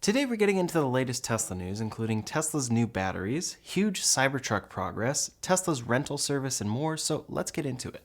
Today we're getting into the latest Tesla news, including Tesla's new batteries, huge Cybertruck progress, Tesla's rental service, and more, so let's get into it.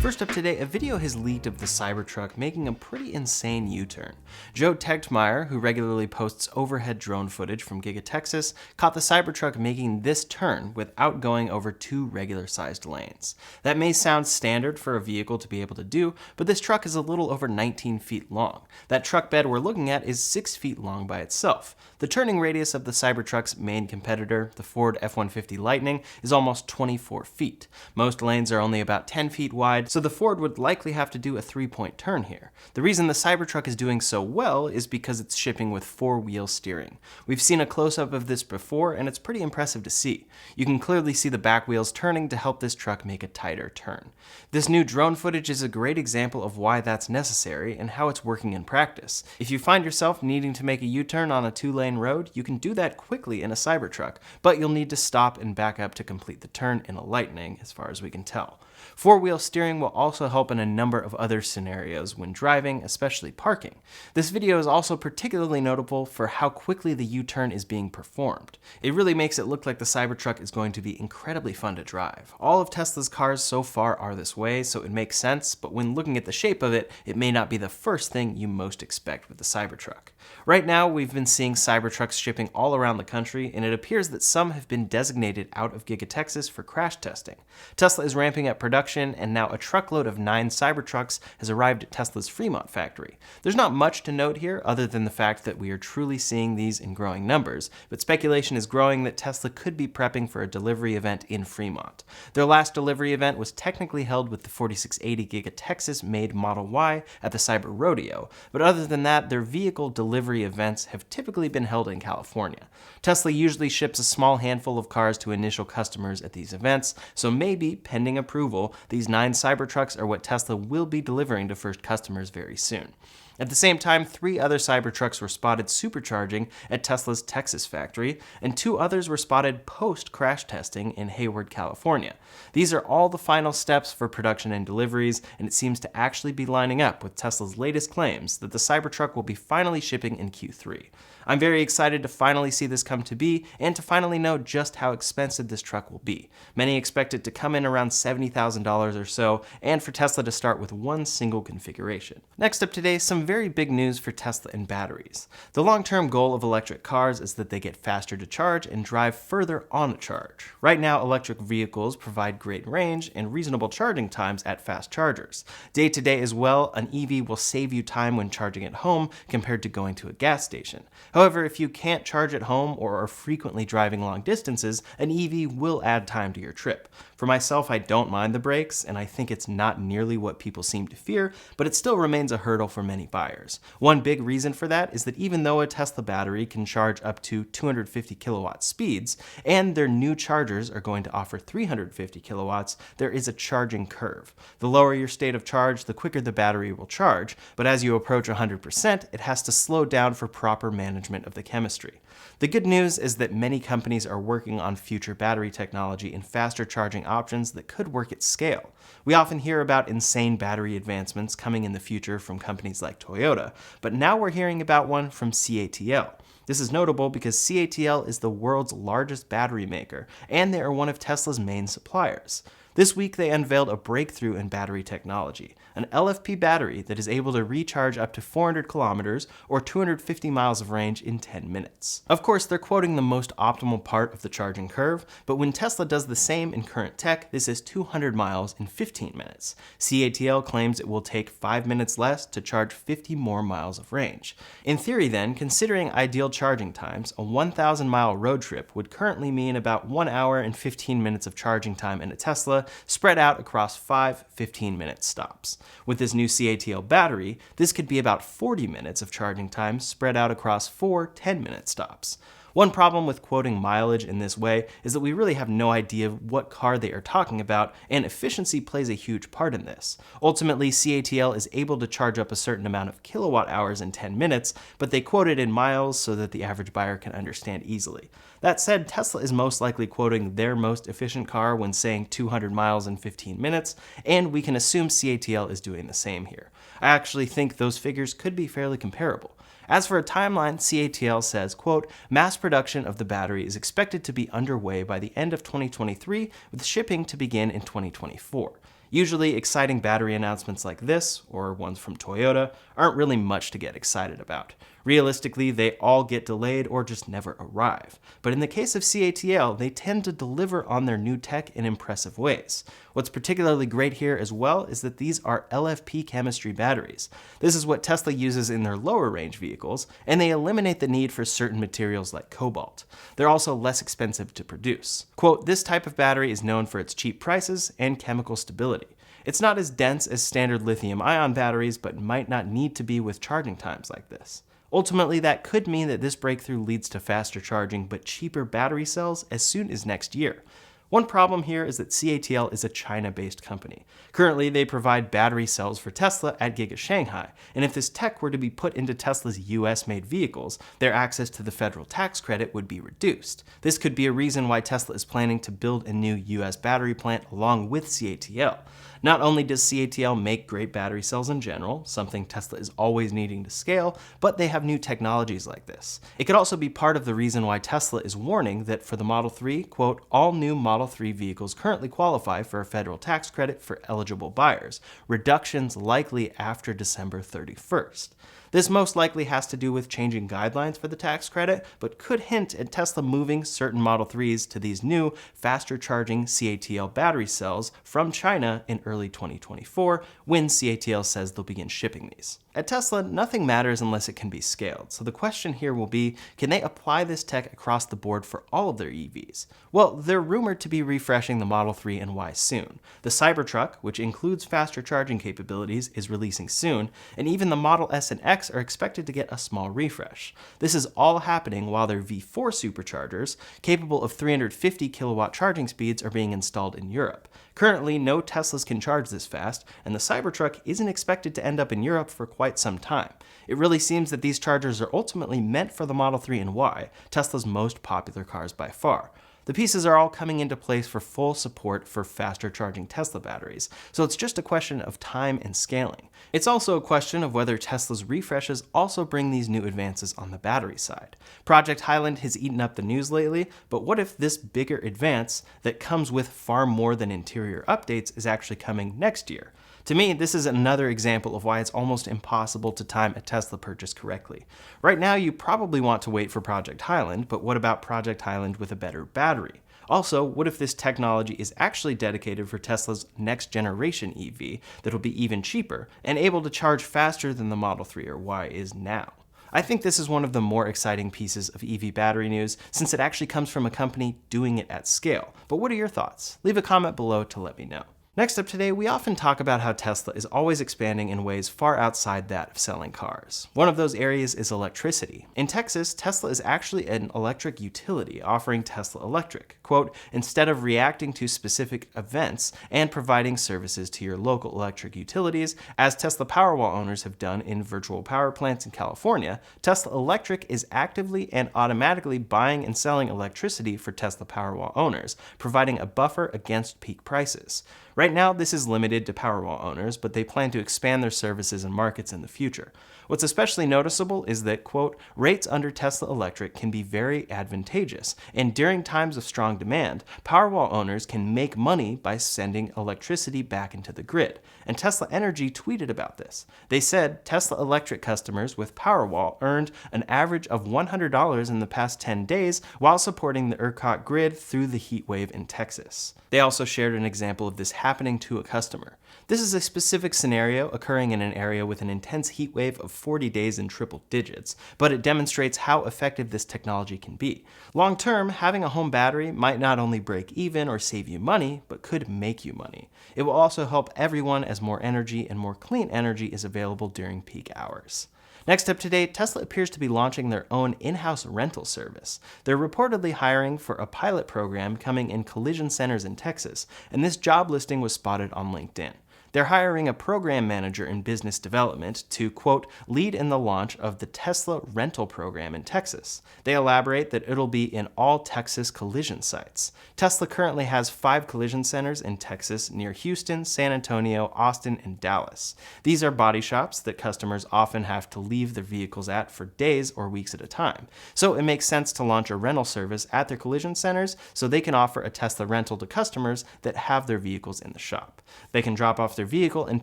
First up today, a video has leaked of the Cybertruck making a pretty insane U-turn. Joe Tegtmeyer, who regularly posts overhead drone footage from Giga Texas, caught the Cybertruck making this turn without going over two regular-sized lanes. That may sound standard for a vehicle to be able to do, but this truck is a little over 19 feet long. That truck bed we're looking at is 6 feet long by itself. The turning radius of the Cybertruck's main competitor, the Ford F-150 Lightning, is almost 24 feet. Most lanes are only about 10 feet wide, so the Ford would likely have to do a 3-point turn here. The reason the Cybertruck is doing so well is because it's shipping with 4-wheel steering. We've seen a close-up of this before, and it's pretty impressive to see. You can clearly see the back wheels turning to help this truck make a tighter turn. This new drone footage is a great example of why that's necessary and how it's working in practice. If you find yourself needing to make a U-turn on a 2-lane road, you can do that quickly in a Cybertruck, but you'll need to stop and back up to complete the turn in a Lightning, as far as we can tell. 4-wheel steering will also help in a number of other scenarios when driving, especially parking. This video is also particularly notable for how quickly the U-turn is being performed. It really makes it look like the Cybertruck is going to be incredibly fun to drive. All of Tesla's cars so far are this way, so it makes sense, but when looking at the shape of it, it may not be the first thing you most expect with the Cybertruck. Right now, we've been seeing Cybertrucks shipping all around the country, and it appears that some have been designated out of Giga Texas for crash testing. Tesla is ramping up production, and now a truckload of 9 Cybertrucks has arrived at Tesla's Fremont factory. There's not much to note here other than the fact that we are truly seeing these in growing numbers, but speculation is growing that Tesla could be prepping for a delivery event in Fremont. Their last delivery event was technically held with the 4680 Giga Texas-made Model Y at the Cyber Rodeo, but other than that, their vehicle delivery events have typically been held in California. Tesla usually ships a small handful of cars to initial customers at these events, so maybe, pending approval, these 9 Cybertrucks are what Tesla will be delivering to first customers very soon. At the same time, 3 other Cybertrucks were spotted supercharging at Tesla's Texas factory, and 2 others were spotted post-crash testing in Hayward, California. These are all the final steps for production and deliveries, and it seems to actually be lining up with Tesla's latest claims that the Cybertruck will be finally shipping in Q3. I'm very excited to finally see this come to be, and to finally know just how expensive this truck will be. Many expect it to come in around $70,000 or so, and for Tesla to start with one single configuration. Next up today, some very big news for Tesla and batteries. The long-term goal of electric cars is that they get faster to charge and drive further on a charge. Right now, electric vehicles provide great range and reasonable charging times at fast chargers. Day to day as well, an EV will save you time when charging at home compared to going to a gas station. However, if you can't charge at home or are frequently driving long distances, an EV will add time to your trip. For myself, I don't mind the brakes, and I think it's not nearly what people seem to fear, but it still remains a hurdle for many buyers. One big reason for that is that even though a Tesla battery can charge up to 250 kilowatt speeds, and their new chargers are going to offer 350 kilowatts, there is a charging curve. The lower your state of charge, the quicker the battery will charge, but as you approach 100%, it has to slow down for proper management of the chemistry. The good news is that many companies are working on future battery technology and faster charging options that could work at scale. We often hear about insane battery advancements coming in the future from companies like Toyota, but now we're hearing about one from CATL. This is notable because CATL is the world's largest battery maker, and they are one of Tesla's main suppliers. This week, they unveiled a breakthrough in battery technology, an LFP battery that is able to recharge up to 400 kilometers or 250 miles of range in 10 minutes. Of course, they're quoting the most optimal part of the charging curve, but when Tesla does the same in current tech, this is 200 miles in 15 minutes. CATL claims it will take 5 minutes less to charge 50 more miles of range. In theory then, considering ideal charging times, a 1,000-mile road trip would currently mean about 1 hour and 15 minutes of charging time in a Tesla, spread out across 5 15-minute stops. With this new CATL battery, this could be about 40 minutes of charging time spread out across 4 10-minute stops. One problem with quoting mileage in this way is that we really have no idea what car they are talking about, and efficiency plays a huge part in this. Ultimately, CATL is able to charge up a certain amount of kilowatt hours in 10 minutes, but they quote it in miles so that the average buyer can understand easily. That said, Tesla is most likely quoting their most efficient car when saying 200 miles in 15 minutes, and we can assume CATL is doing the same here. I actually think those figures could be fairly comparable. As for a timeline, CATL says, quote, mass production of the battery is expected to be underway by the end of 2023, with shipping to begin in 2024. Usually, exciting battery announcements like this, or ones from Toyota, aren't really much to get excited about. Realistically, they all get delayed or just never arrive. But in the case of CATL, they tend to deliver on their new tech in impressive ways. What's particularly great here as well is that these are LFP chemistry batteries. This is what Tesla uses in their lower range vehicles, and they eliminate the need for certain materials like cobalt. They're also less expensive to produce. Quote, this type of battery is known for its cheap prices and chemical stability. It's not as dense as standard lithium-ion batteries, but might not need to be with charging times like this. Ultimately, that could mean that this breakthrough leads to faster charging but cheaper battery cells as soon as next year. One problem here is that CATL is a China-based company. Currently, they provide battery cells for Tesla at Giga Shanghai, and if this tech were to be put into Tesla's US-made vehicles, their access to the federal tax credit would be reduced. This could be a reason why Tesla is planning to build a new US battery plant along with CATL. Not only does CATL make great battery cells in general, something Tesla is always needing to scale, but they have new technologies like this. It could also be part of the reason why Tesla is warning that for the Model 3, quote, all new Model 3 vehicles currently qualify for a federal tax credit for eligible buyers, reductions likely after December 31st. This most likely has to do with changing guidelines for the tax credit, but could hint at Tesla moving certain Model 3s to these new, faster charging CATL battery cells from China in early 2024, when CATL says they'll begin shipping these. At Tesla, nothing matters unless it can be scaled, so the question here will be, can they apply this tech across the board for all of their EVs? Well, they're rumored to be refreshing the Model 3 and Y soon. The Cybertruck, which includes faster charging capabilities, is releasing soon, and even the Model S and X are expected to get a small refresh. This is all happening while their V4 superchargers, capable of 350 kilowatt charging speeds, are being installed in Europe. Currently, no Teslas can charge this fast, and the Cybertruck isn't expected to end up in Europe for quite some time. It really seems that these chargers are ultimately meant for the Model 3 and Y, Tesla's most popular cars by far. The pieces are all coming into place for full support for faster charging Tesla batteries, so it's just a question of time and scaling. It's also a question of whether Tesla's refreshes also bring these new advances on the battery side. Project Highland has eaten up the news lately, but what if this bigger advance that comes with far more than interior updates is actually coming next year? To me, this is another example of why it's almost impossible to time a Tesla purchase correctly. Right now, you probably want to wait for Project Highland, but what about Project Highland with a better battery? Also, what if this technology is actually dedicated for Tesla's next generation EV that'll be even cheaper and able to charge faster than the Model 3 or Y is now? I think this is one of the more exciting pieces of EV battery news, since it actually comes from a company doing it at scale. But what are your thoughts? Leave a comment below to let me know. Next up today, we often talk about how Tesla is always expanding in ways far outside that of selling cars. One of those areas is electricity. In Texas, Tesla is actually an electric utility offering Tesla Electric. Quote, instead of reacting to specific events and providing services to your local electric utilities, as Tesla Powerwall owners have done in virtual power plants in California, Tesla Electric is actively and automatically buying and selling electricity for Tesla Powerwall owners, providing a buffer against peak prices. Right now, this is limited to Powerwall owners, but they plan to expand their services and markets in the future. What's especially noticeable is that, quote, rates under Tesla Electric can be very advantageous, and during times of strong demand, Powerwall owners can make money by sending electricity back into the grid. And Tesla Energy tweeted about this. They said Tesla Electric customers with Powerwall earned an average of $100 in the past 10 days while supporting the ERCOT grid through the heat wave in Texas. They also shared an example of this happening to a customer. This is a specific scenario occurring in an area with an intense heat wave of 40 days in triple digits, but it demonstrates how effective this technology can be. Long term, having a home battery might not only break even or save you money, but could make you money. It will also help everyone as more energy and more clean energy is available during peak hours. Next up today, Tesla appears to be launching their own in-house rental service. They're reportedly hiring for a pilot program coming in collision centers in Texas, and this job listing was spotted on LinkedIn. They're hiring a program manager in business development to, quote, lead in the launch of the Tesla rental program in Texas. They elaborate that it'll be in all Texas collision sites. Tesla currently has 5 collision centers in Texas near Houston, San Antonio, Austin, and Dallas. These are body shops that customers often have to leave their vehicles at for days or weeks at a time. So it makes sense to launch a rental service at their collision centers so they can offer a Tesla rental to customers that have their vehicles in the shop. They can drop off their vehicle and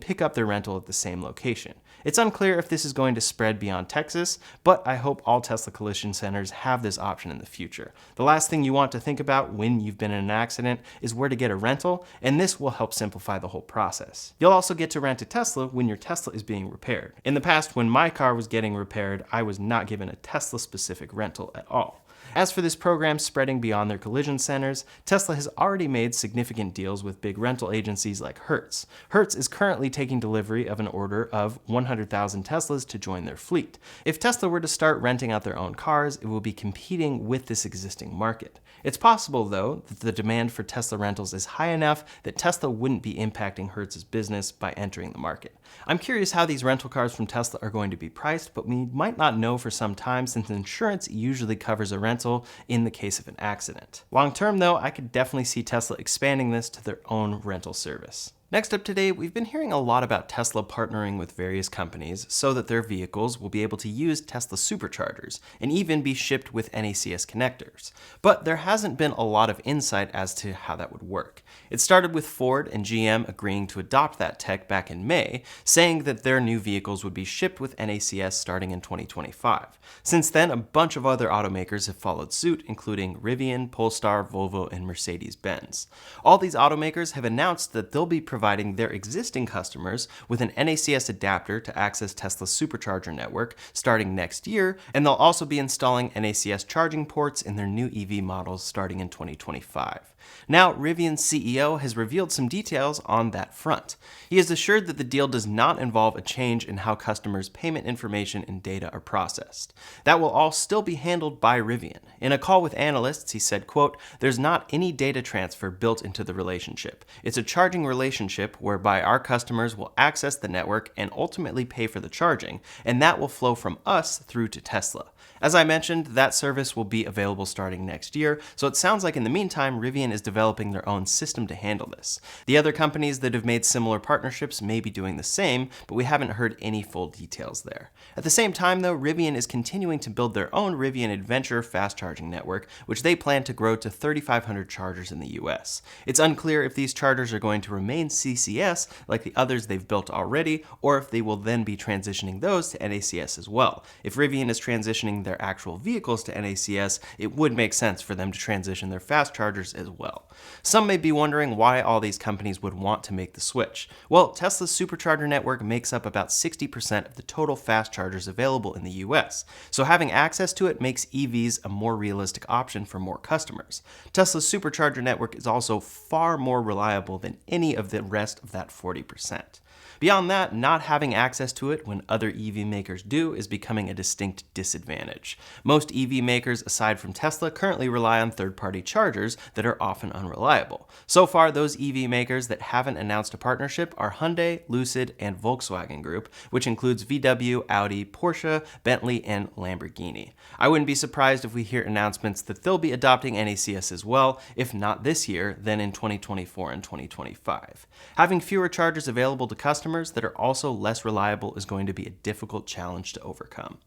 pick up their rental at the same location. It's unclear if this is going to spread beyond Texas, but I hope all Tesla collision centers have this option in the future. The last thing you want to think about when you've been in an accident is where to get a rental, and this will help simplify the whole process. You'll also get to rent a Tesla when your Tesla is being repaired. In the past, when my car was getting repaired, I was not given a Tesla-specific rental at all. As for this program spreading beyond their collision centers, Tesla has already made significant deals with big rental agencies like Hertz. Hertz is currently taking delivery of an order of 100,000 Teslas to join their fleet. If Tesla were to start renting out their own cars, it will be competing with this existing market. It's possible, though, that the demand for Tesla rentals is high enough that Tesla wouldn't be impacting Hertz's business by entering the market. I'm curious how these rental cars from Tesla are going to be priced, but we might not know for some time since insurance usually covers a rental in the case of an accident. Long term, though, I could definitely see Tesla expanding this to their own rental service. Next up today, we've been hearing a lot about Tesla partnering with various companies so that their vehicles will be able to use Tesla superchargers and even be shipped with NACS connectors. But there hasn't been a lot of insight as to how that would work. It started with Ford and GM agreeing to adopt that tech back in May, saying that their new vehicles would be shipped with NACS starting in 2025. Since then, a bunch of other automakers have followed suit, including Rivian, Polestar, Volvo, and Mercedes-Benz. All these automakers have announced that they'll be providing their existing customers with an NACS adapter to access Tesla's Supercharger network starting next year, and they'll also be installing NACS charging ports in their new EV models starting in 2025. Now, Rivian's CEO has revealed some details on that front. He has assured that the deal does not involve a change in how customers' payment information and data are processed. That will all still be handled by Rivian. In a call with analysts, he said, quote, "There's not any data transfer built into the relationship. It's a charging relationship whereby our customers will access the network and ultimately pay for the charging, and that will flow from us through to Tesla." As I mentioned, that service will be available starting next year, so it sounds like in the meantime, Rivian is developing their own system to handle this. The other companies that have made similar partnerships may be doing the same, but we haven't heard any full details there. At the same time, though, Rivian is continuing to build their own Rivian Adventure fast charging network, which they plan to grow to 3,500 chargers in the US. It's unclear if these chargers are going to remain CCS like the others they've built already, or if they will then be transitioning those to NACS as well. If Rivian is transitioning their actual vehicles to NACS, it would make sense for them to transition their fast chargers as well. Some may be wondering why all these companies would want to make the switch. Well, Tesla's Supercharger network makes up about 60% of the total fast chargers available in the US, so having access to it makes EVs a more realistic option for more customers. Tesla's Supercharger network is also far more reliable than any of the rest of that 40%. Beyond that, not having access to it when other EV makers do is becoming a distinct disadvantage. Most EV makers, aside from Tesla, currently rely on third-party chargers that are often unreliable. So far, those EV makers that haven't announced a partnership are Hyundai, Lucid, and Volkswagen Group, which includes VW, Audi, Porsche, Bentley, and Lamborghini. I wouldn't be surprised if we hear announcements that they'll be adopting NACS as well, if not this year, then in 2024 and 2025. Having fewer chargers available to customers that are also less reliable is going to be a difficult challenge to overcome.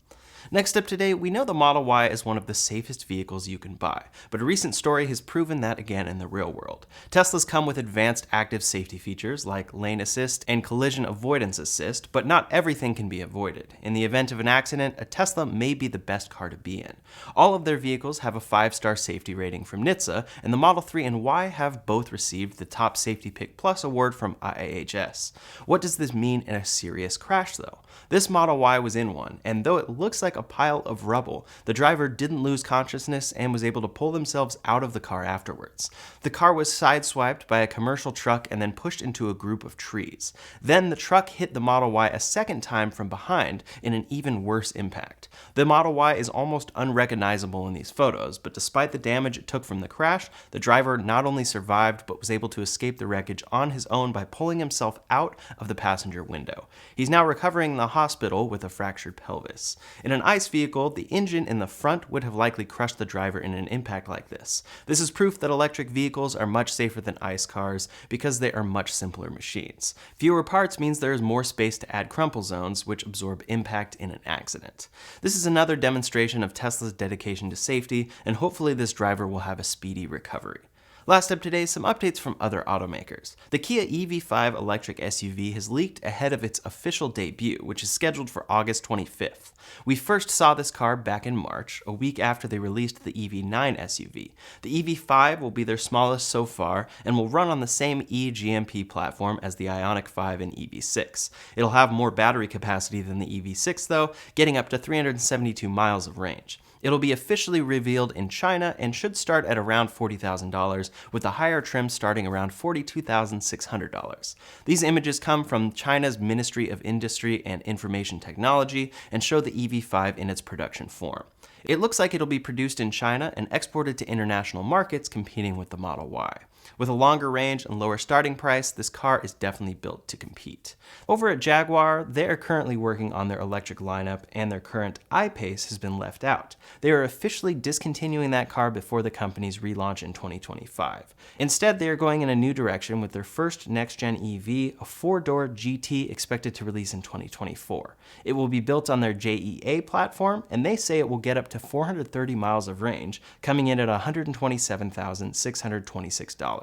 Next up today, we know the Model Y is one of the safest vehicles you can buy, but a recent story has proven that again in the real world. Teslas come with advanced active safety features like lane assist and collision avoidance assist, but not everything can be avoided. In the event of an accident, a Tesla may be the best car to be in. All of their vehicles have a 5-star safety rating from NHTSA, and the Model 3 and Y have both received the Top Safety Pick Plus award from IIHS. What does does this mean in a serious crash though? This Model Y was in one, and though it looks like a pile of rubble, the driver didn't lose consciousness and was able to pull themselves out of the car afterwards. The car was sideswiped by a commercial truck and then pushed into a group of trees. Then the truck hit the Model Y a second time from behind in an even worse impact. The Model Y is almost unrecognizable in these photos, but despite the damage it took from the crash, the driver not only survived but was able to escape the wreckage on his own by pulling himself out of the passenger window. He's now recovering in the hospital with a fractured pelvis. In an ICE vehicle, the engine in the front would have likely crushed the driver in an impact like this. This is proof that electric vehicles are much safer than ICE cars because they are much simpler machines. Fewer parts means there is more space to add crumple zones, which absorb impact in an accident. This is another demonstration of Tesla's dedication to safety, and hopefully this driver will have a speedy recovery. Last up today, some updates from other automakers. The Kia EV5 electric SUV has leaked ahead of its official debut, which is scheduled for August 25th. We first saw this car back in March, a week after they released the EV9 SUV. The EV5 will be their smallest so far and will run on the same eGMP platform as the Ioniq 5 and EV6. It'll have more battery capacity than the EV6 though, getting up to 372 miles of range. It'll be officially revealed in China and should start at around $40,000, with the higher trim starting around $42,600. These images come from China's Ministry of Industry and Information Technology and show the EV5 in its production form. It looks like it'll be produced in China and exported to international markets, competing with the Model Y. With a longer range and lower starting price, this car is definitely built to compete. Over at Jaguar, they are currently working on their electric lineup, and their current I-Pace has been left out. They are officially discontinuing that car before the company's relaunch in 2025. Instead, they are going in a new direction with their first next-gen EV, a four-door GT expected to release in 2024. It will be built on their JEA platform, and they say it will get up to 430 miles of range, coming in at $127,626.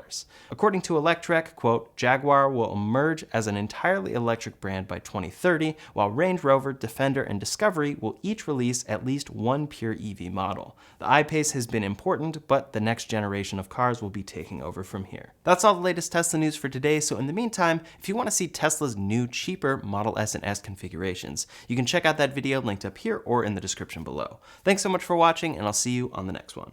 According to Electrek, quote, Jaguar will emerge as an entirely electric brand by 2030, while Range Rover, Defender, and Discovery will each release at least one pure EV model. The I-Pace has been important, but the next generation of cars will be taking over from here. That's all the latest Tesla news for today, so in the meantime, if you want to see Tesla's new, cheaper Model S and S configurations, you can check out that video linked up here or in the description below. Thanks so much for watching, and I'll see you on the next one.